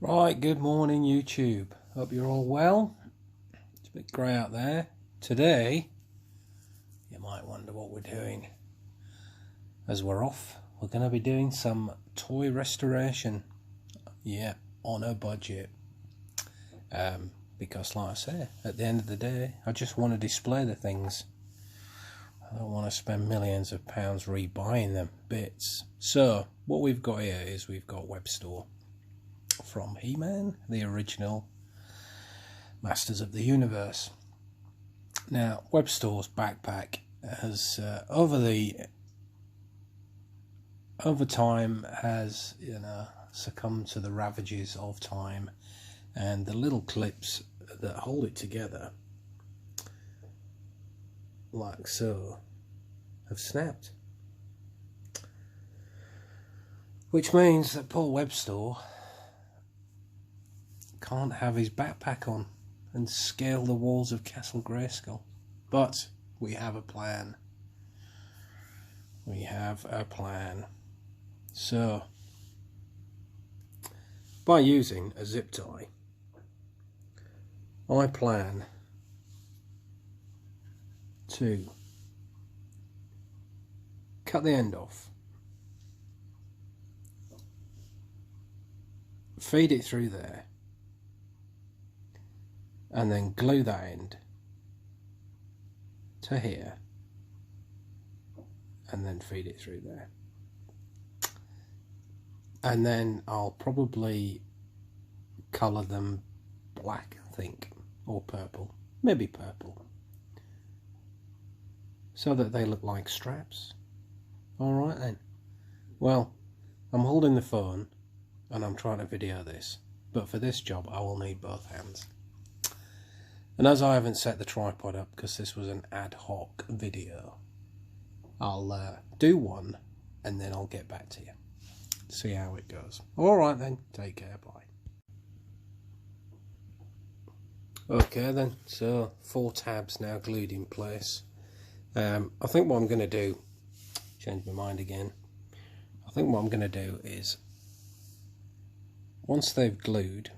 Right, good morning YouTube. Hope you're all well. It's a bit grey out there. Today, you might wonder what we're doing. As we're off, we're going to be doing some toy restoration. Yeah, on a budget. Because like I say, at the end of the day, I just want to display the things. I don't want to spend millions of pounds rebuying them bits. So, what we've got here is we've got Webstor from He-Man, the original Masters of the Universe. Now, Webstor's backpack has over time has succumbed to the ravages of time, and the little clips that hold it together, like so, have snapped. Which means that Paul Webstor can't have his backpack on and scale the walls of Castle Grayskull. But we have a plan. We have a plan. So, by using a zip tie, I plan to cut the end off, feed it through there, and then glue that end to here, and then feed it through there. And then I'll probably colour them black, I think, or purple, maybe purple, so that they look like straps. Alright then. Well, I'm holding the phone and I'm trying to video this, but for this job I will need both hands. And as I haven't set the tripod up because this was an ad hoc video, I'll do one and then I'll get back to you. See how it goes. Alright then, take care, bye. Okay then, so 4 tabs now glued in place. I think what I'm going to do, change my mind again, I think what I'm going to do is, once they've glued,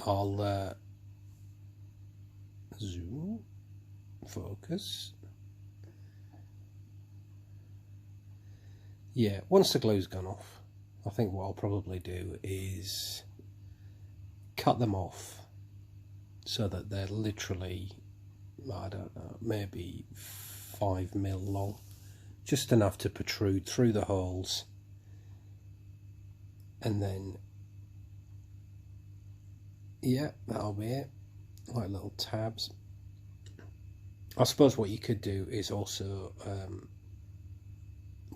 I'll zoom, focus. Yeah, once the glue's gone off, I think what I'll probably do is cut them off so that they're literally, I don't know, maybe 5mm long, just enough to protrude through the holes, and then yeah, that'll be it, like little tabs. I suppose what you could do is also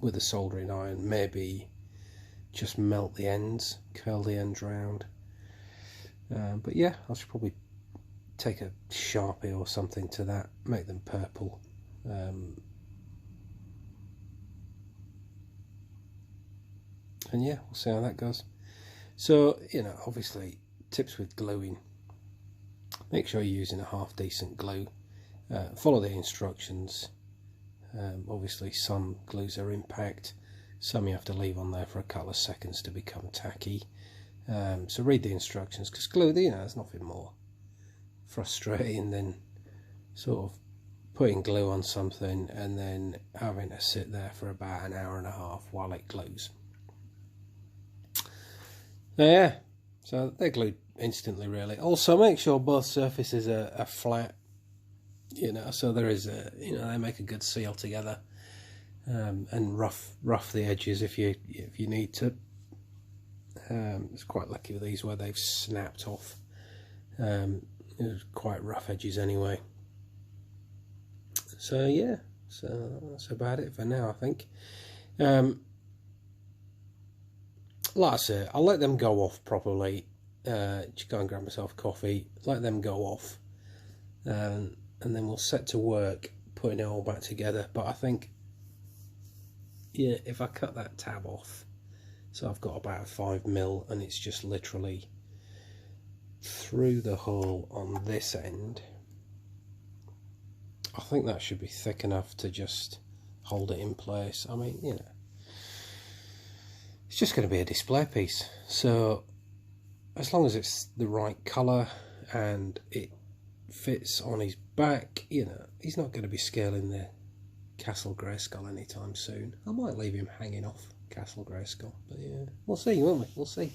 with a soldering iron, maybe just melt the ends, curl the ends round. But yeah, I should probably take a Sharpie or something to that, make them purple. And yeah, we'll see how that goes. So, obviously, tips with gluing: make sure you're using a half decent glue, follow the instructions. Obviously some glues are impact, some you have to leave on there for a couple of seconds to become tacky, so read the instructions, because glue, there's nothing more frustrating than sort of putting glue on something and then having to sit there for about an hour and a half while it glues. Yeah, so they're glued instantly really. Also make sure both surfaces are flat, so there is a, they make a good seal together, and rough the edges if you need to. It's quite lucky with these where they've snapped off. It's quite rough edges anyway. So yeah, so that's about it for now, I think. Like I say, I'll let them go off properly. Just go and grab myself a coffee, let them go off, and then we'll set to work putting it all back together. But I think, yeah, if I cut that tab off, so I've got about 5mm, and it's just literally through the hole on this end, I think that should be thick enough to just hold it in place. I mean, it's just going to be a display piece. So as long as it's the right colour and it fits on his back, you know, he's not going to be scaling the Castle Grayskull anytime soon. I might leave him hanging off Castle Grayskull, but yeah, we'll see, won't we? We'll see.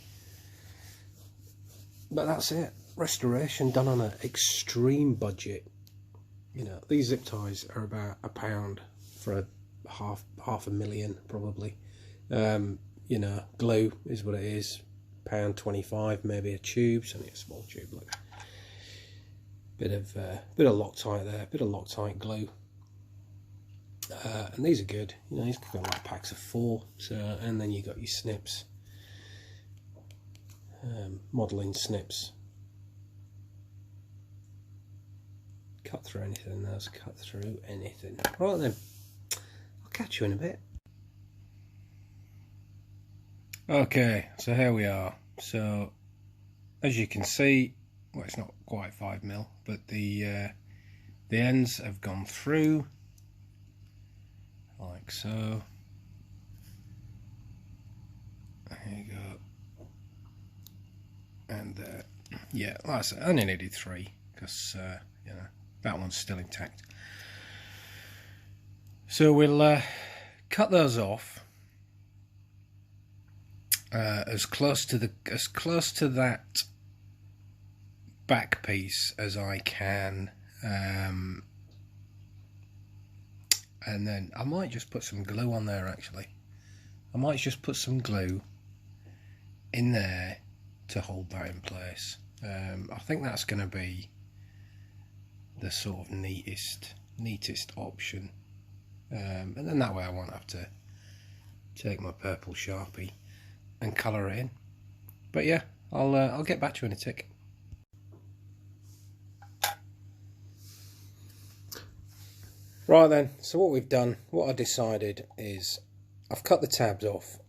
But that's it. Restoration done on an extreme budget. You know, these zip ties are about £1 for a half a million probably. You know, glue is what it is. £1.25, maybe a tube, it's only a small tube. Look, bit of Loctite there, bit of Loctite glue. And these are good. You know, these got like packs of 4. So, and then you got your snips, modelling snips. Cut through anything. Those cut through anything. Right then, I'll catch you in a bit. Okay, so here we are. So as you can see, well, it's not quite 5mm, but the ends have gone through like so. There you go. And yeah, like I said, I only needed 3 because you know, that one's still intact. So we'll cut those off. As close to that back piece as I can, and then I might just put some glue on there. Actually, I might just put some glue in there to hold that in place. I think that's going to be the sort of neatest option, and then that way I won't have to take my purple Sharpie and colour it in. But yeah, I'll get back to you in a tick. Right then, so what we've done, what I decided is I've cut the tabs off,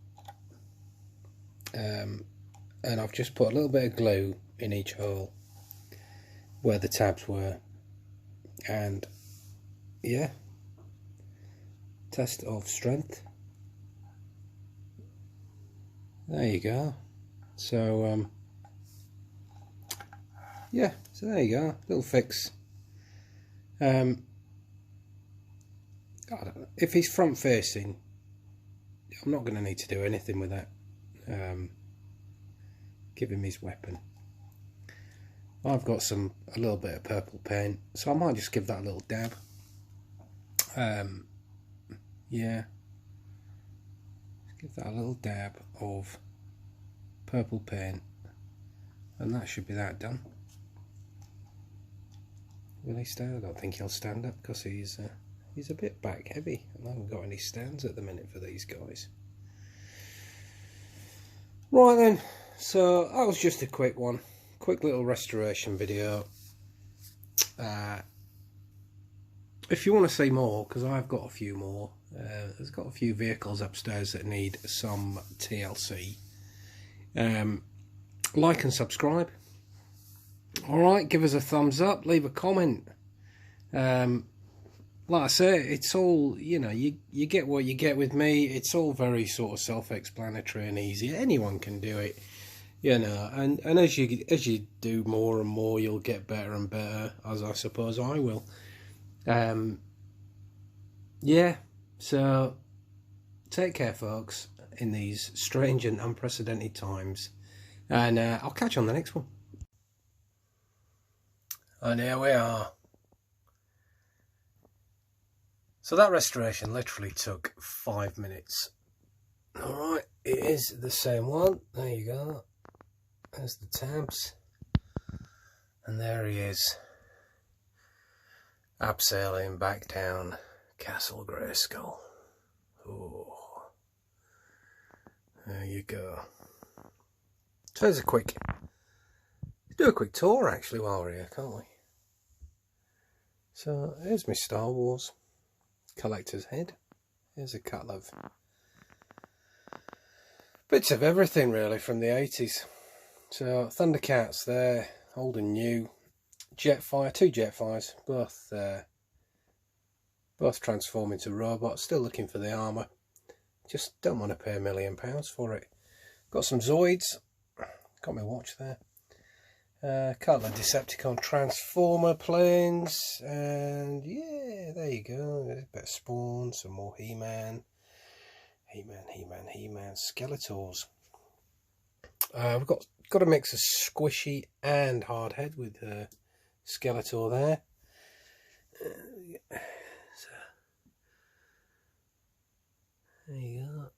and I've just put a little bit of glue in each hole where the tabs were, and yeah, test of strength. There you go. So yeah, so there you go, little fix. I don't know. If he's front facing, I'm not going to need to do anything with that. Give him his weapon. I've got a little bit of purple paint, so I might just give that a little dab. Yeah, give that a little dab of purple paint, and that should be that done. Will he stand? I don't think he'll stand up because he's a bit back heavy, and I haven't got any stands at the minute for these guys. Right then, so that was just a quick one, quick little restoration video. If you want to see more, because I've got a few more, there's got a few vehicles upstairs that need some TLC. Like and subscribe. Alright, give us a thumbs up, leave a comment. Like I say, it's all, you know, you get what you get with me. It's all very sort of self-explanatory and easy. Anyone can do it, you know, and as you do more and more, you'll get better and better, as I suppose I will. Yeah, so take care, folks, in these strange and unprecedented times, and I'll catch you on the next one. And here we are. So that restoration literally took 5 minutes. Alright, it is the same one. There you go. There's the tabs. And there he is. Abseiling back down Castle Grayskull. Oh, there you go. So there's do a quick tour actually while we're here, can't we? So here's my Star Wars collector's head. Here's a couple of bits of everything really from the 80s. So Thundercats there, old and new. Jetfire, 2 Jetfires, both transform into robots. Still looking for the armour. Just don't want to pay £1 million for it. Got some Zoids. Got my watch there. Couple of Decepticon Transformer planes, and yeah, there you go. There's a bit of Spawn, some more He-Man, Skeletors. We've got a mix of squishy and hardhead with Skeletor there. So, there you go.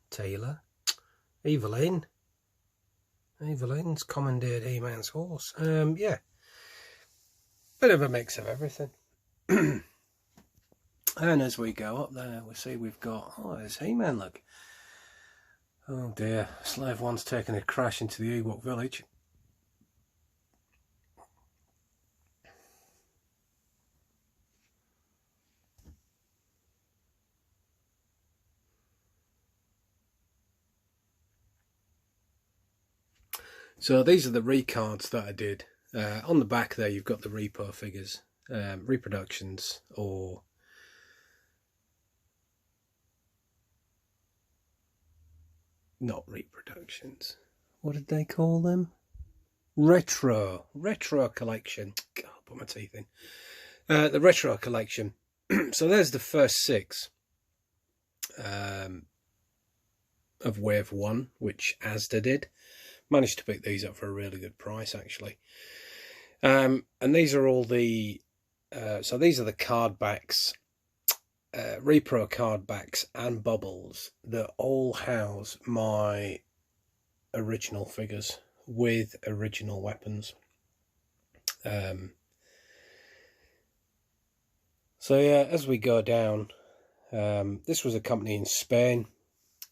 Taylor. Evelyn's commandeered He-Man's horse. Yeah, bit of a mix of everything. And as we go up there, we see we've got, oh, there's He-Man, look. Oh dear, Slave One's taken a crash into the Ewok village. So these are the recards that I did. On the back there you've got the repo figures, Reproductions, or not Reproductions. What did they call them? Retro collection. God, I'll put my teeth in. The retro collection. So there's the first 6 of Wave 1, which Asda did. Managed to pick these up for a really good price, actually. And these are all the so these are the card backs, repro card backs and bubbles that all house my original figures with original weapons. So yeah, as we go down, this was a company in Spain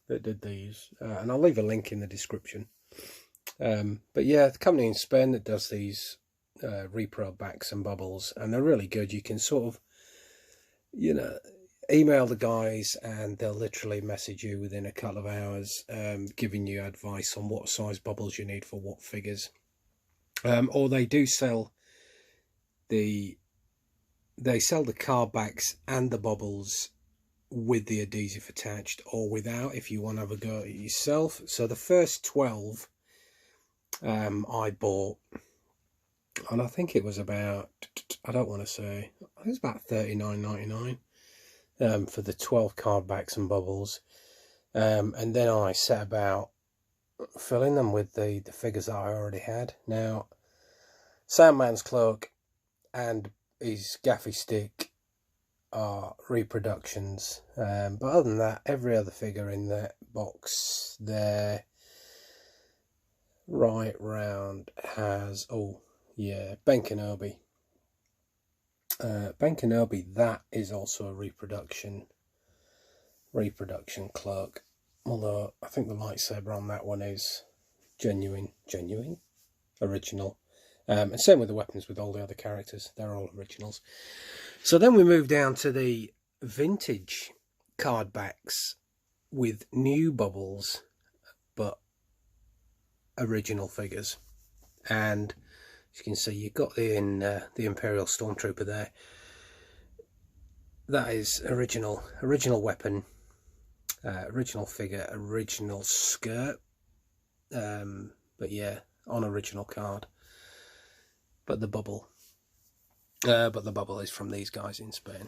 that did these, and I'll leave a link in the description. But yeah, the company in Spain that does these repro backs and bubbles, and they're really good. You can sort of, you know, email the guys and they'll literally message you within a couple of hours, giving you advice on what size bubbles you need for what figures. Or they do sell the card backs and the bubbles with the adhesive attached, or without, if you want to have a go at it yourself. So the first 12 I bought, and I think it was about, I don't want to say, it was about $39.99 for the 12 card backs and bubbles, and then I set about filling them with the figures that I already had. Now, Sandman's cloak and his gaffy stick are Reproductions, but other than that, every other figure in that box there right round has, oh yeah, Ben Kenobi. Ben Kenobi, that is also a reproduction cloak, although I think the lightsaber on that one is genuine, original. And same with the weapons with all the other characters, they're all originals. So then we move down to the vintage card backs with new bubbles but original figures. And as you can see, you've got the Imperial Stormtrooper there. That is original weapon, original figure, original skirt, but yeah, on original card. But the bubble is from these guys in Spain,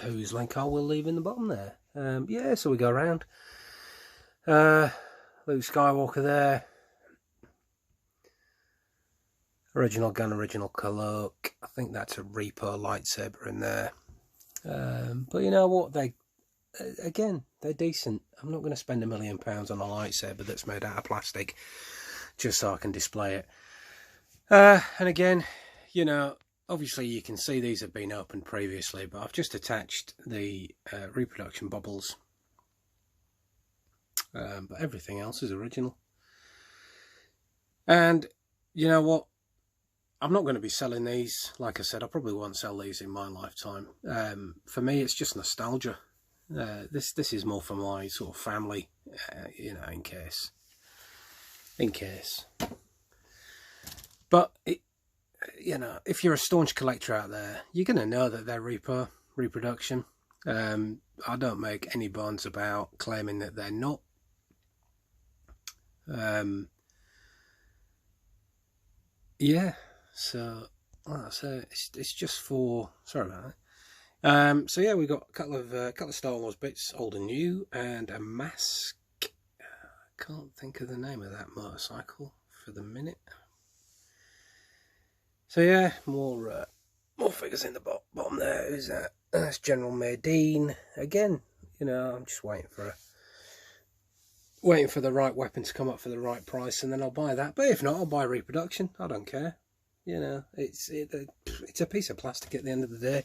whose link I will leave in the bottom there. Yeah, so we go around. Luke Skywalker there. Original gun, original cloak. I think that's a Reaper lightsaber in there. But you know what? They're decent. I'm not going to spend £1 million on a lightsaber that's made out of plastic just so I can display it. And again, you know, obviously you can see these have been opened previously, but I've just attached the reproduction bubbles. But everything else is original. And you know what? I'm not going to be selling these. Like I said, I probably won't sell these in my lifetime. For me, it's just nostalgia. This is more for my sort of family, you know, in case. But you know, if you're a staunch collector out there, you're going to know that they're reproduction. I don't make any bones about claiming that they're not. Yeah, so it's just for, sorry about that. So yeah, we got a couple of Star Wars bits, old and new, and a mask. Can't think of the name of that motorcycle for the minute. So yeah, more figures in the bottom there. Who's that? That's General Merdine again. You know, I'm just waiting for the right weapon to come up for the right price, and then I'll buy that. But if not, I'll buy a reproduction. I don't care. You know, it's a piece of plastic at the end of the day.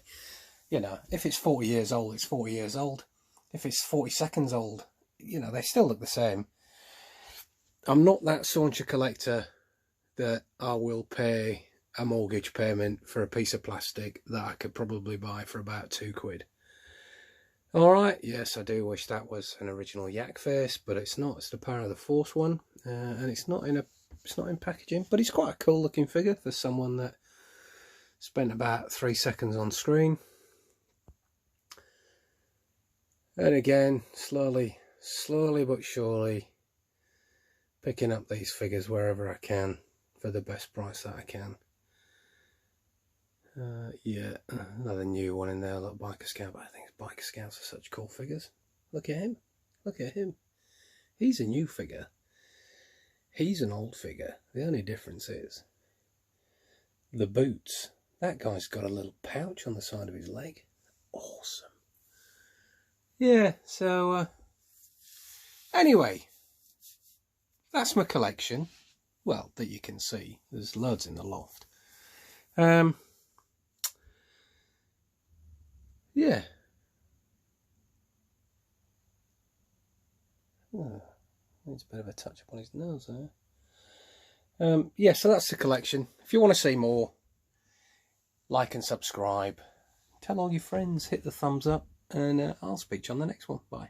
You know, if it's 40 years old, it's 40 years old. If it's 40 seconds old, you know, they still look the same. I'm not that staunch a collector that I will pay a mortgage payment for a piece of plastic that I could probably buy for about £2. Alright, yes, I do wish that was an original Yak face, but it's not. It's the Power of the Force one, and it's not in packaging, but it's quite a cool looking figure for someone that spent about 3 seconds on screen. And again, slowly but surely picking up these figures wherever I can for the best price that I can. Yeah, another new one in there, look, Biker Scout. I think Biker Scouts are such cool figures. Look at him. Look at him. He's a new figure. He's an old figure. The only difference is the boots. That guy's got a little pouch on the side of his leg. Awesome. Yeah, so anyway, that's my collection. Well, that you can see. There's loads in the loft. Yeah. Oh, needs a bit of a touch up on his nose there. Yeah, so that's the collection. If you want to see more, like and subscribe. Tell all your friends, hit the thumbs up, and I'll speak to you on the next one. Bye.